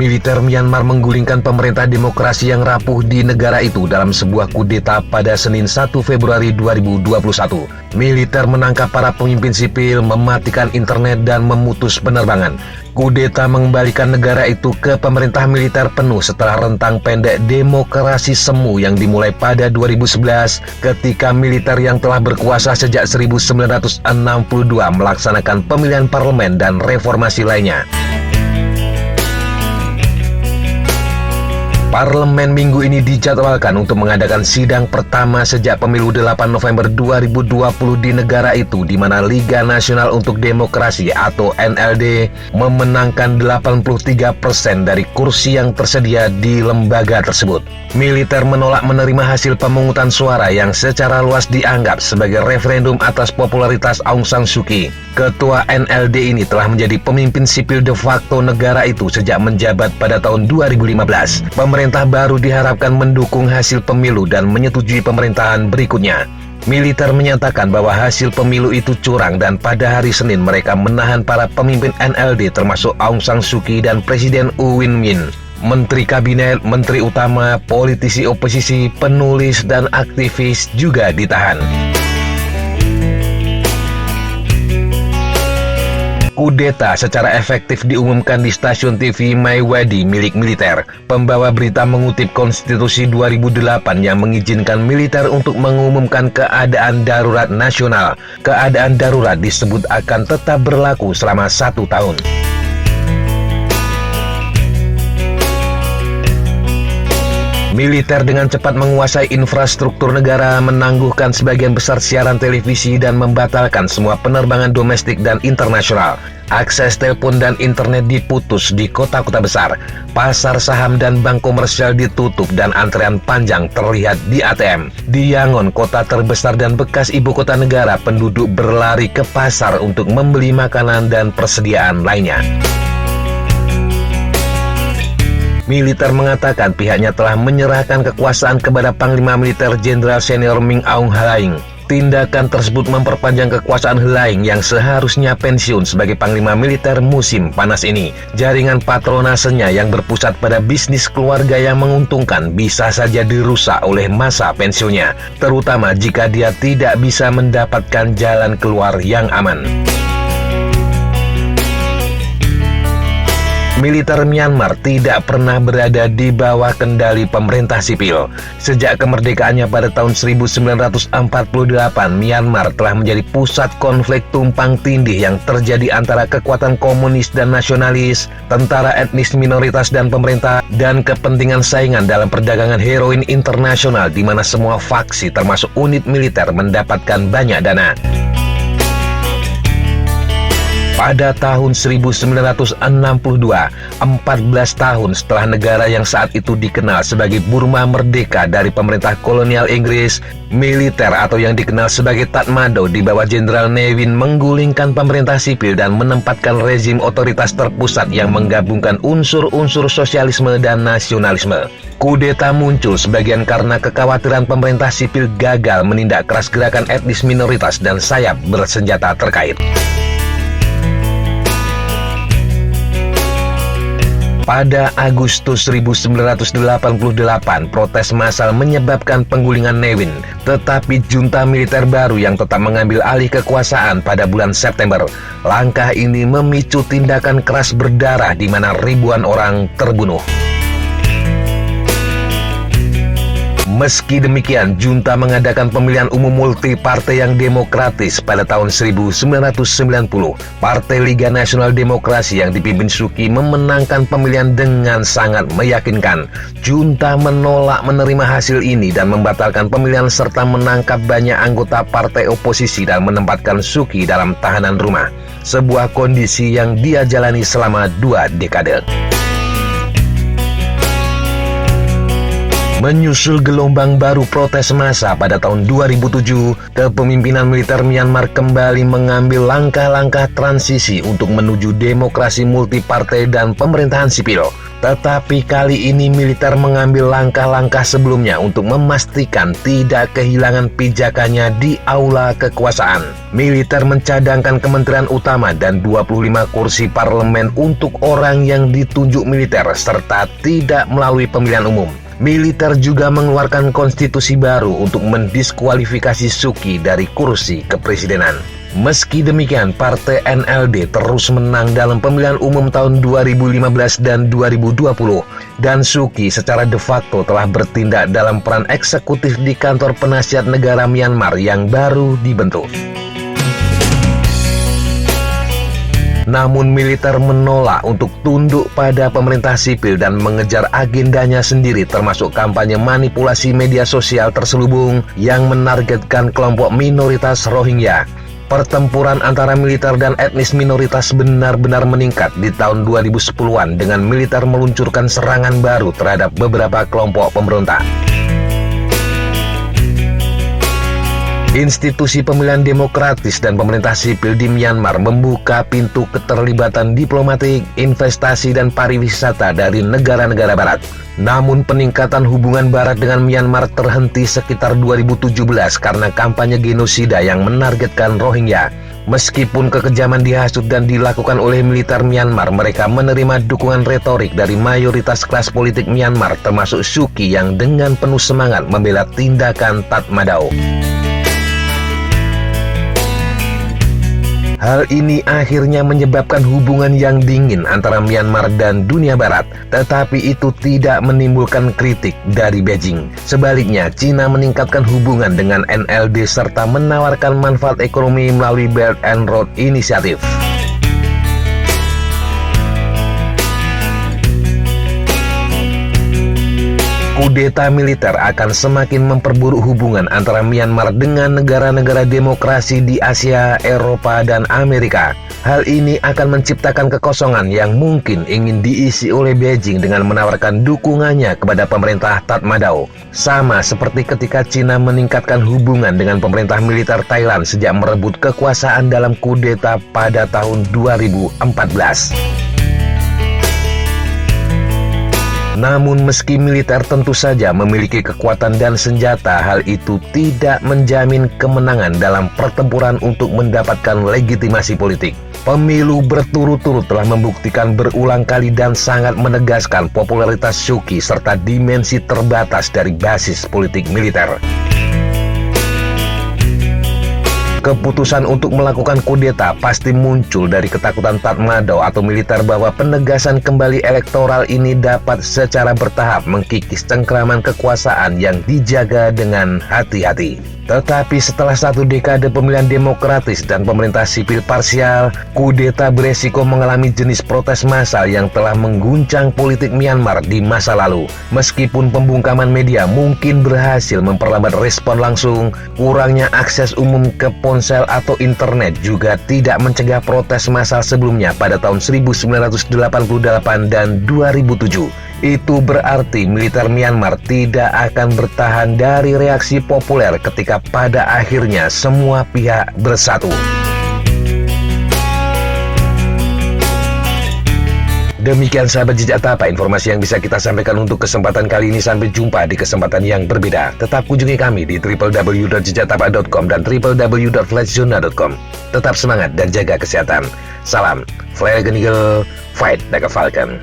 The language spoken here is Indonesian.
Militer Myanmar menggulingkan pemerintah demokrasi yang rapuh di negara itu dalam sebuah kudeta pada Senin 1 Februari 2021. Militer menangkap para pemimpin sipil, mematikan internet dan memutus penerbangan. Kudeta mengembalikan negara itu ke pemerintah militer penuh setelah rentang pendek demokrasi semu yang dimulai pada 2011 ketika militer yang telah berkuasa sejak 1962 melaksanakan pemilihan parlemen dan reformasi lainnya. Parlemen minggu ini dijadwalkan untuk mengadakan sidang pertama sejak pemilu 8 November 2020 di negara itu, di mana Liga Nasional untuk Demokrasi atau NLD memenangkan 83% dari kursi yang tersedia di lembaga tersebut. Militer menolak menerima hasil pemungutan suara yang secara luas dianggap sebagai referendum atas popularitas Aung San Suu Kyi. Ketua NLD ini telah menjadi pemimpin sipil de facto negara itu sejak menjabat pada tahun 2015. Pemerintah baru diharapkan mendukung hasil pemilu dan menyetujui pemerintahan berikutnya. Militer menyatakan bahwa hasil pemilu itu curang dan pada hari Senin mereka menahan para pemimpin NLD termasuk Aung San Suu Kyi dan Presiden U Win Myint. Menteri Kabinet, Menteri Utama, politisi oposisi, penulis, dan aktivis juga ditahan. Kudeta secara efektif diumumkan di stasiun TV Maewadi milik militer. Pembawa berita mengutip Konstitusi 2008 yang mengizinkan militer untuk mengumumkan keadaan darurat nasional. Keadaan darurat disebut akan tetap berlaku selama 1 tahun. Militer dengan cepat menguasai infrastruktur negara, menangguhkan sebagian besar siaran televisi dan membatalkan semua penerbangan domestik dan internasional. Akses telepon dan internet diputus di kota-kota besar. Pasar saham dan bank komersial ditutup dan antrean panjang terlihat di ATM. Di Yangon, kota terbesar dan bekas ibu kota negara, penduduk berlari ke pasar untuk membeli makanan dan persediaan lainnya. Militer mengatakan pihaknya telah menyerahkan kekuasaan kepada Panglima Militer Jenderal Senior Min Aung Hlaing. Tindakan tersebut memperpanjang kekuasaan Hlaing yang seharusnya pensiun sebagai Panglima Militer musim panas ini. Jaringan patronasenya yang berpusat pada bisnis keluarga yang menguntungkan bisa saja dirusak oleh masa pensiunnya, terutama jika dia tidak bisa mendapatkan jalan keluar yang aman. Militer Myanmar tidak pernah berada di bawah kendali pemerintah sipil. Sejak kemerdekaannya pada tahun 1948, Myanmar telah menjadi pusat konflik tumpang tindih yang terjadi antara kekuatan komunis dan nasionalis, tentara etnis minoritas dan pemerintah, dan kepentingan saingan dalam perdagangan heroin internasional di mana semua faksi termasuk unit militer mendapatkan banyak dana. Pada tahun 1962, 14 tahun setelah negara yang saat itu dikenal sebagai Burma merdeka dari pemerintah kolonial Inggris, militer atau yang dikenal sebagai Tatmadaw di bawah Jenderal Ne Win menggulingkan pemerintah sipil dan menempatkan rezim otoritas terpusat yang menggabungkan unsur-unsur sosialisme dan nasionalisme. Kudeta muncul sebagian karena kekhawatiran pemerintah sipil gagal menindak keras gerakan etnis minoritas dan sayap bersenjata terkait. Pada Agustus 1988, protes massal menyebabkan penggulingan Ne Win, tetapi junta militer baru yang tetap mengambil alih kekuasaan pada bulan September. Langkah ini memicu tindakan keras berdarah di mana ribuan orang terbunuh. Meski demikian, junta mengadakan pemilihan umum multipartai yang demokratis pada tahun 1990. Partai Liga Nasional Demokrasi yang dipimpin Suu Kyi memenangkan pemilihan dengan sangat meyakinkan. Junta menolak menerima hasil ini dan membatalkan pemilihan serta menangkap banyak anggota partai oposisi dan menempatkan Suu Kyi dalam tahanan rumah. Sebuah kondisi yang dia jalani selama 2 dekade. Menyusul gelombang baru protes massa pada tahun 2007, kepemimpinan militer Myanmar kembali mengambil langkah-langkah transisi untuk menuju demokrasi multipartai dan pemerintahan sipil. Tetapi kali ini militer mengambil langkah-langkah sebelumnya untuk memastikan tidak kehilangan pijakannya di aula kekuasaan. Militer mencadangkan kementerian utama dan 25 kursi parlemen untuk orang yang ditunjuk militer serta tidak melalui pemilihan umum. Militer juga mengeluarkan konstitusi baru untuk mendiskualifikasi Suu Kyi dari kursi kepresidenan. Meski demikian, partai NLD terus menang dalam pemilihan umum tahun 2015 dan 2020, dan Suu Kyi secara de facto telah bertindak dalam peran eksekutif di kantor penasihat negara Myanmar yang baru dibentuk. Namun militer menolak untuk tunduk pada pemerintah sipil dan mengejar agendanya sendiri, termasuk kampanye manipulasi media sosial terselubung yang menargetkan kelompok minoritas Rohingya. Pertempuran antara militer dan etnis minoritas benar-benar meningkat di tahun 2010-an dengan militer meluncurkan serangan baru terhadap beberapa kelompok pemberontak. Institusi pemilihan demokratis dan pemerintah sipil di Myanmar membuka pintu keterlibatan diplomatik, investasi, dan pariwisata dari negara-negara barat. Namun peningkatan hubungan barat dengan Myanmar terhenti sekitar 2017 karena kampanye genosida yang menargetkan Rohingya. Meskipun kekejaman dihasut dan dilakukan oleh militer Myanmar, mereka menerima dukungan retorik dari mayoritas kelas politik Myanmar, termasuk Suu Kyi yang dengan penuh semangat membela tindakan Tatmadaw. Hal ini akhirnya menyebabkan hubungan yang dingin antara Myanmar dan dunia barat, tetapi itu tidak menimbulkan kritik dari Beijing. Sebaliknya, Cina meningkatkan hubungan dengan NLD serta menawarkan manfaat ekonomi melalui Belt and Road Initiative. Kudeta militer akan semakin memperburuk hubungan antara Myanmar dengan negara-negara demokrasi di Asia, Eropa, dan Amerika. Hal ini akan menciptakan kekosongan yang mungkin ingin diisi oleh Beijing dengan menawarkan dukungannya kepada pemerintah Tatmadaw. Sama seperti ketika Cina meningkatkan hubungan dengan pemerintah militer Thailand sejak merebut kekuasaan dalam kudeta pada tahun 2014. Namun meski militer tentu saja memiliki kekuatan dan senjata, hal itu tidak menjamin kemenangan dalam pertempuran untuk mendapatkan legitimasi politik. Pemilu berturut-turut telah membuktikan berulang kali dan sangat menegaskan popularitas Suu Kyi serta dimensi terbatas dari basis politik militer. Keputusan untuk melakukan kudeta pasti muncul dari ketakutan Tatmadaw atau militer bahwa penegasan kembali elektoral ini dapat secara bertahap mengkikis cengkraman kekuasaan yang dijaga dengan hati-hati. Tetapi setelah 1 dekade pemilihan demokratis dan pemerintah sipil parsial, kudeta beresiko mengalami jenis protes massal yang telah mengguncang politik Myanmar di masa lalu. Meskipun pembungkaman media mungkin berhasil memperlambat respon langsung, kurangnya akses umum ke ponsel atau internet juga tidak mencegah protes massal sebelumnya pada tahun 1988 dan 2007. Itu berarti militer Myanmar tidak akan bertahan dari reaksi populer ketika pada akhirnya semua pihak bersatu. Demikian sahabat Jejak Tapak, informasi yang bisa kita sampaikan untuk kesempatan kali ini. Sampai jumpa di kesempatan yang berbeda. Tetap kunjungi kami di www.jejaktapak.com dan www.flashzona.com. Tetap semangat dan jaga kesehatan. Salam Fly Like an Eagle, Fight Like a Falcon.